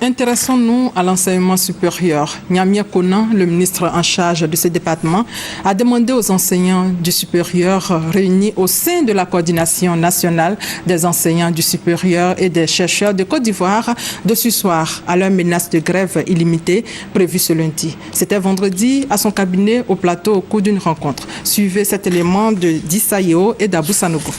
Intéressons-nous à l'enseignement supérieur. Nyamia Konan, le ministre en charge de ce département, a demandé aux enseignants du supérieur réunis au sein de la coordination nationale des enseignants du supérieur et des chercheurs de Côte d'Ivoire de surseoir à leur menace de grève illimitée prévue ce lundi. C'était vendredi à son cabinet au plateau au cours d'une rencontre. Suivez cet élément de Dissa Yeo et d'Abou Sanogo.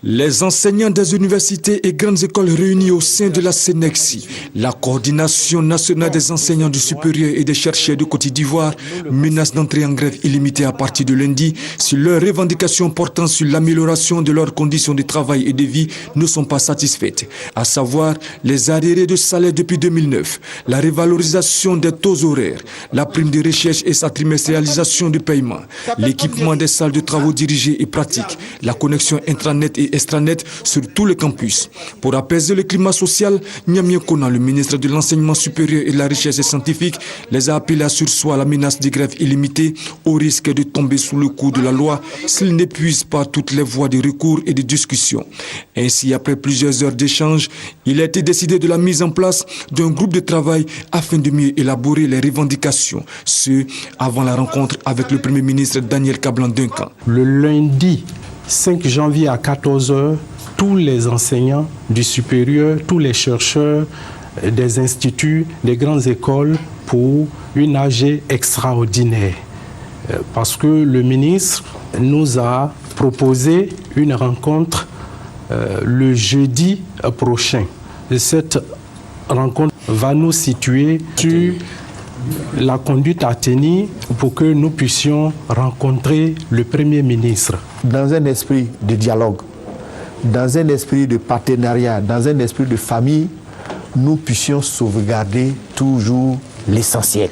Les enseignants des universités et grandes écoles réunis au sein de la CNEXI, la coordination nationale des enseignants du supérieur et des chercheurs de Côte d'Ivoire, menacent d'entrer en grève illimitée à partir de lundi si leurs revendications portant sur l'amélioration de leurs conditions de travail et de vie ne sont pas satisfaites, à savoir les arriérés de salaire depuis 2009, la revalorisation des taux horaires, la prime de recherche et sa trimestrialisation du paiement, l'équipement des salles de travaux dirigées et pratiques, la connexion intranet et extranet sur tout le campus. Pour apaiser le climat social, Nyamia Konan, le ministre de l'enseignement supérieur et de la recherche scientifique, les a appelés à surseoir à la menace de grève illimitée au risque de tomber sous le coup de la loi s'ils n'épuisent pas toutes les voies de recours et de discussion. Ainsi, après plusieurs heures d'échange, il a été décidé de la mise en place d'un groupe de travail afin de mieux élaborer les revendications, ce avant la rencontre avec le Premier ministre Daniel Kablan-Duncan. Le lundi 5 janvier à 14 h, tous les enseignants du supérieur, tous les chercheurs des instituts, des grandes écoles pour une AG extraordinaire. Parce que le ministre nous a proposé une rencontre le jeudi prochain. Cette rencontre va nous situer sur la conduite à tenir pour que nous puissions rencontrer le Premier ministre. Dans un esprit de dialogue, dans un esprit de partenariat, dans un esprit de famille, nous puissions sauvegarder toujours l'essentiel,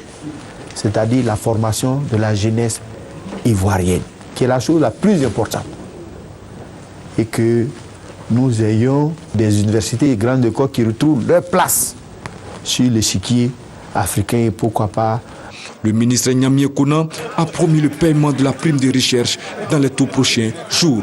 c'est-à-dire la formation de la jeunesse ivoirienne, qui est la chose la plus importante. Et que nous ayons des universités et grandes écoles qui retrouvent leur place sur l'échiquier africain et pourquoi pas. Le ministre Nyamia Konan a promis le paiement de la prime de recherche dans les tout prochains jours.